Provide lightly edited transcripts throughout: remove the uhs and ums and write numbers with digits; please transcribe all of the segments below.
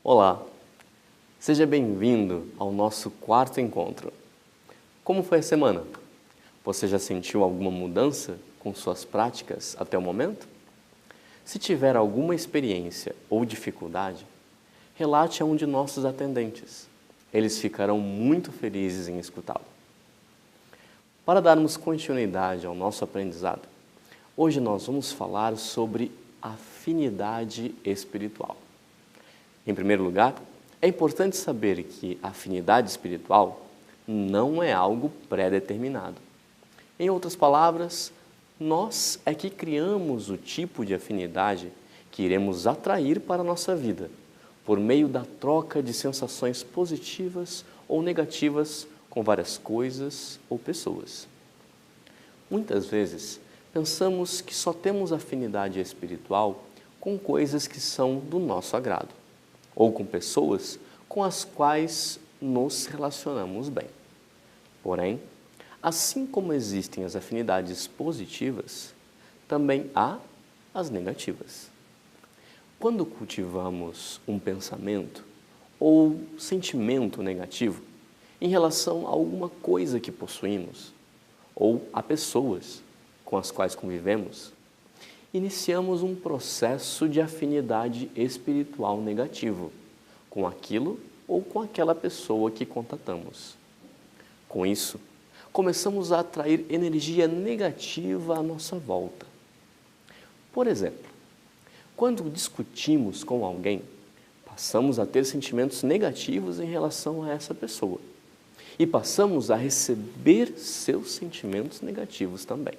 Olá, seja bem-vindo ao nosso quarto encontro. Como foi a semana? Você já sentiu alguma mudança com suas práticas até o momento? Se tiver alguma experiência ou dificuldade, relate a um de nossos atendentes. Eles ficarão muito felizes em escutá-lo. Para darmos continuidade ao nosso aprendizado, hoje nós vamos falar sobre afinidade espiritual. Em primeiro lugar, é importante saber que a afinidade espiritual não é algo pré-determinado. Em outras palavras, nós é que criamos o tipo de afinidade que iremos atrair para a nossa vida, por meio da troca de sensações positivas ou negativas com várias coisas ou pessoas. Muitas vezes, pensamos que só temos afinidade espiritual com coisas que são do nosso agrado, ou com pessoas com as quais nos relacionamos bem. Porém, assim como existem as afinidades positivas, também há as negativas. Quando cultivamos um pensamento ou sentimento negativo em relação a alguma coisa que possuímos, ou a pessoas com as quais convivemos, iniciamos um processo de afinidade espiritual negativo com aquilo ou com aquela pessoa que contatamos. Com isso, começamos a atrair energia negativa à nossa volta. Por exemplo, quando discutimos com alguém, passamos a ter sentimentos negativos em relação a essa pessoa e passamos a receber seus sentimentos negativos também.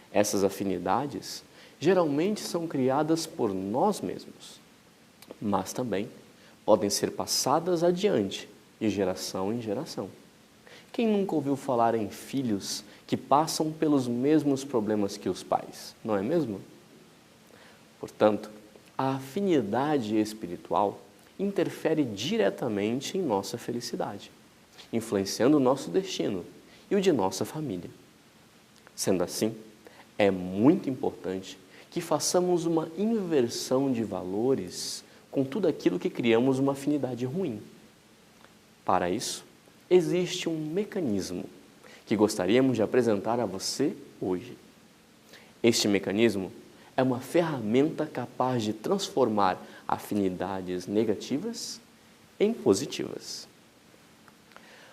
Essas afinidades geralmente são criadas por nós mesmos, mas também podem ser passadas adiante de geração em geração. Quem nunca ouviu falar em filhos que passam pelos mesmos problemas que os pais, não é mesmo? Portanto, a afinidade espiritual interfere diretamente em nossa felicidade, influenciando o nosso destino e o de nossa família. Sendo assim, é muito importante que façamos uma inversão de valores com tudo aquilo que criamos uma afinidade ruim. Para isso, existe um mecanismo que gostaríamos de apresentar a você hoje. Este mecanismo é uma ferramenta capaz de transformar afinidades negativas em positivas.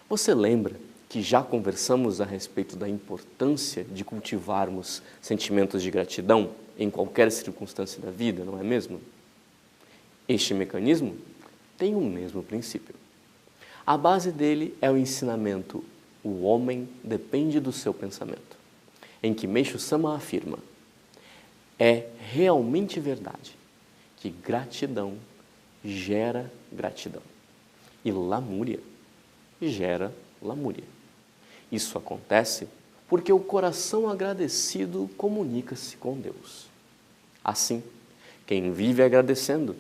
Você lembra que já conversamos a respeito da importância de cultivarmos sentimentos de gratidão em qualquer circunstância da vida, não é mesmo? Este mecanismo tem o mesmo princípio. A base dele é o ensinamento "O homem depende do seu pensamento", em que Meishu Sama afirma: é realmente verdade que gratidão gera gratidão e lamúria gera lamúria. Isso acontece porque o coração agradecido comunica-se com Deus. Assim, quem vive agradecendo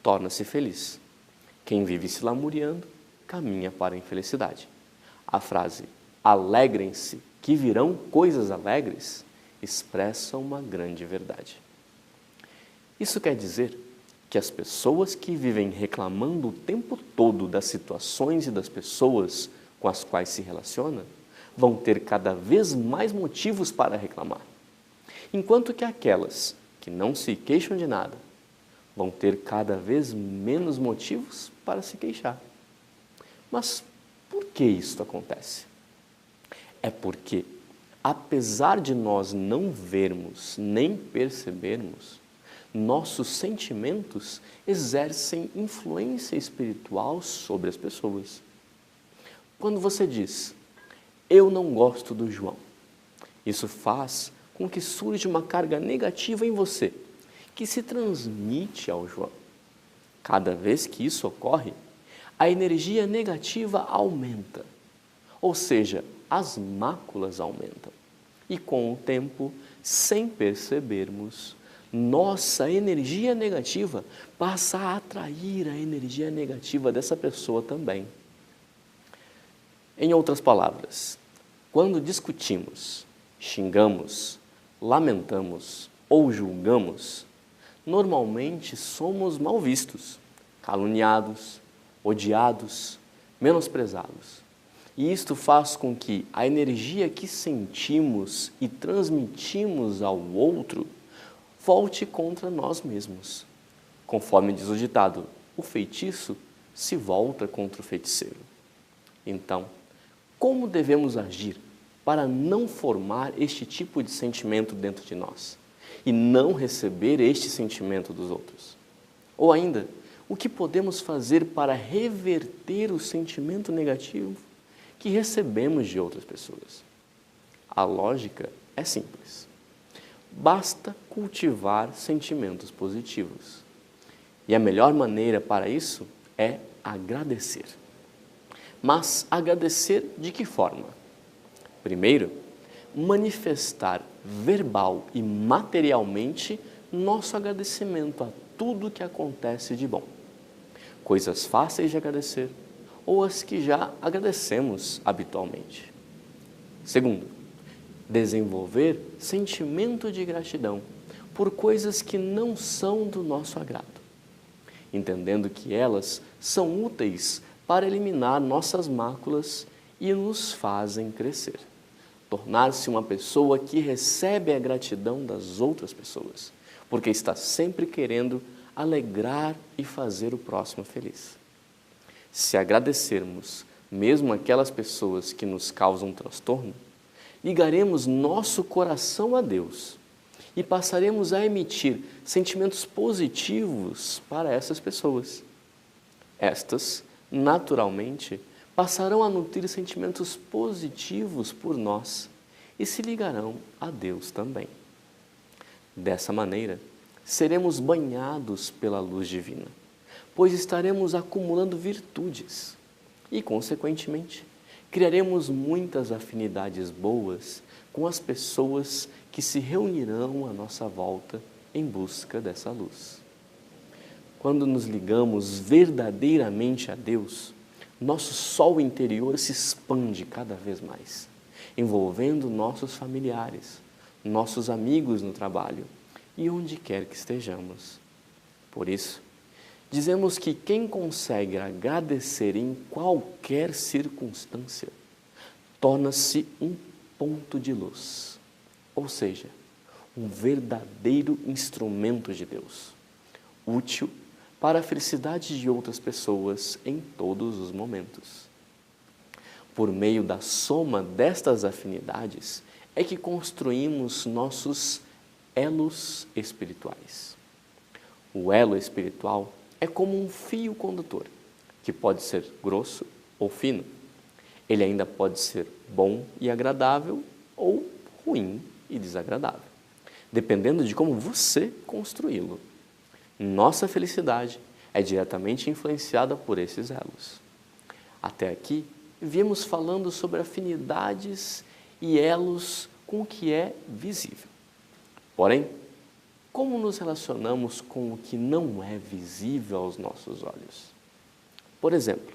torna-se feliz. Quem vive se lamuriando caminha para a infelicidade. A frase "alegrem-se que virão coisas alegres" expressa uma grande verdade. Isso quer dizer que as pessoas que vivem reclamando o tempo todo das situações e das pessoas com as quais se relaciona vão ter cada vez mais motivos para reclamar, enquanto que aquelas que não se queixam de nada vão ter cada vez menos motivos para se queixar. Mas por que isso acontece? É porque, apesar de nós não vermos nem percebermos, nossos sentimentos exercem influência espiritual sobre as pessoas. Quando você diz, "eu não gosto do João", isso faz com que surja uma carga negativa em você, que se transmite ao João. Cada vez que isso ocorre, a energia negativa aumenta, ou seja, as máculas aumentam. E com o tempo, sem percebermos, nossa energia negativa passa a atrair a energia negativa dessa pessoa também. Em outras palavras, quando discutimos, xingamos, lamentamos ou julgamos, normalmente somos mal vistos, caluniados, odiados, menosprezados. E isto faz com que a energia que sentimos e transmitimos ao outro volte contra nós mesmos. Conforme diz o ditado, o feitiço se volta contra o feiticeiro. Então, como devemos agir para não formar este tipo de sentimento dentro de nós e não receber este sentimento dos outros? Ou ainda, o que podemos fazer para reverter o sentimento negativo que recebemos de outras pessoas? A lógica é simples. Basta cultivar sentimentos positivos. E a melhor maneira para isso é agradecer. Mas agradecer de que forma? Primeiro, manifestar verbal e materialmente nosso agradecimento a tudo que acontece de bom. Coisas fáceis de agradecer ou as que já agradecemos habitualmente. Segundo, desenvolver sentimento de gratidão por coisas que não são do nosso agrado, entendendo que elas são úteis para eliminar nossas máculas e nos fazem crescer. Tornar-se uma pessoa que recebe a gratidão das outras pessoas, porque está sempre querendo alegrar e fazer o próximo feliz. Se agradecermos mesmo aquelas pessoas que nos causam transtorno, ligaremos nosso coração a Deus e passaremos a emitir sentimentos positivos para essas pessoas. Estas, naturalmente, passarão a nutrir sentimentos positivos por nós e se ligarão a Deus também. Dessa maneira, seremos banhados pela luz divina, pois estaremos acumulando virtudes e, consequentemente, criaremos muitas afinidades boas com as pessoas que se reunirão à nossa volta em busca dessa luz. Quando nos ligamos verdadeiramente a Deus, nosso sol interior se expande cada vez mais, envolvendo nossos familiares, nossos amigos no trabalho e onde quer que estejamos. Por isso, dizemos que quem consegue agradecer em qualquer circunstância torna-se um ponto de luz, ou seja, um verdadeiro instrumento de Deus, útil para a felicidade de outras pessoas em todos os momentos. Por meio da soma destas afinidades é que construímos nossos elos espirituais. O elo espiritual é como um fio condutor, que pode ser grosso ou fino. Ele ainda pode ser bom e agradável ou ruim e desagradável, dependendo de como você construí-lo. Nossa felicidade é diretamente influenciada por esses elos. Até aqui, viemos falando sobre afinidades e elos com o que é visível. Porém, como nos relacionamos com o que não é visível aos nossos olhos? Por exemplo,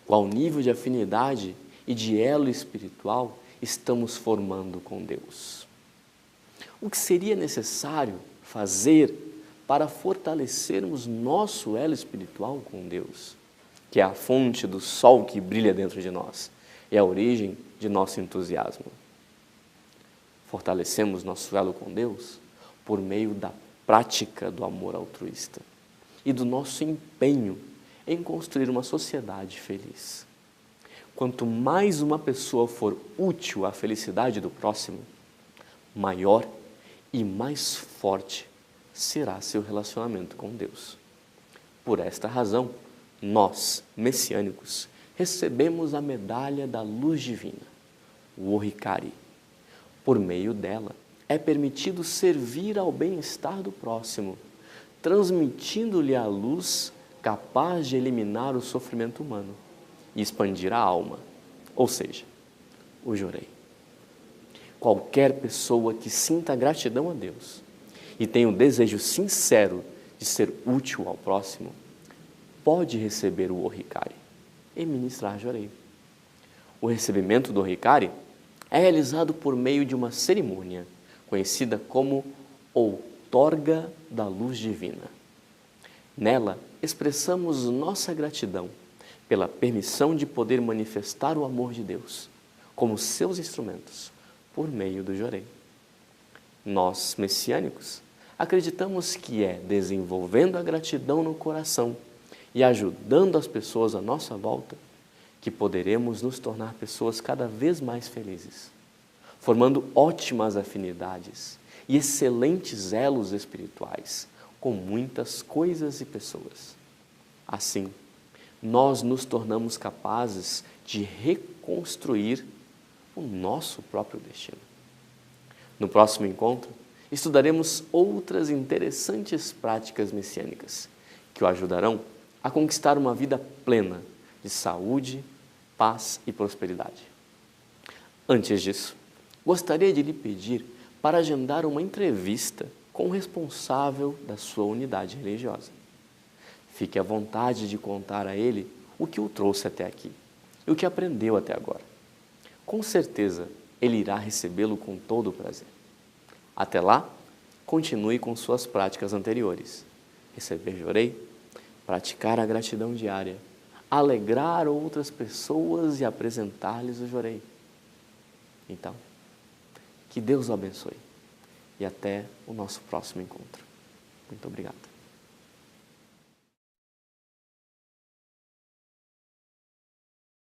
qual nível de afinidade e de elo espiritual estamos formando com Deus? O que seria necessário fazer para fortalecermos nosso elo espiritual com Deus, que é a fonte do sol que brilha dentro de nós e a origem de nosso entusiasmo? Fortalecemos nosso elo com Deus por meio da prática do amor altruísta e do nosso empenho em construir uma sociedade feliz. Quanto mais uma pessoa for útil à felicidade do próximo, maior e mais forte será seu relacionamento com Deus. Por esta razão, nós, messiânicos, recebemos a medalha da luz divina, o Oricari. Por meio dela, é permitido servir ao bem-estar do próximo, transmitindo-lhe a luz capaz de eliminar o sofrimento humano e expandir a alma, ou seja, o Jorei. Qualquer pessoa que sinta gratidão a Deus e tenha um desejo sincero de ser útil ao próximo, pode receber o Oricari e ministrar Jorei. O recebimento do Oricari é realizado por meio de uma cerimônia conhecida como outorga da luz divina. Nela, expressamos nossa gratidão pela permissão de poder manifestar o amor de Deus como seus instrumentos por meio do Jorei. Nós, messiânicos, acreditamos que é desenvolvendo a gratidão no coração e ajudando as pessoas à nossa volta que poderemos nos tornar pessoas cada vez mais felizes, formando ótimas afinidades e excelentes elos espirituais com muitas coisas e pessoas. Assim, nós nos tornamos capazes de reconstruir o nosso próprio destino. No próximo encontro, estudaremos outras interessantes práticas messiânicas que o ajudarão a conquistar uma vida plena de saúde, paz e prosperidade. Antes disso, gostaria de lhe pedir para agendar uma entrevista com o responsável da sua unidade religiosa. Fique à vontade de contar a ele o que o trouxe até aqui e o que aprendeu até agora. Com certeza, ele irá recebê-lo com todo o prazer. Até lá, continue com suas práticas anteriores. Receber Jorei, praticar a gratidão diária, alegrar outras pessoas e apresentar-lhes o Jorei. Então, que Deus o abençoe e até o nosso próximo encontro. Muito obrigado.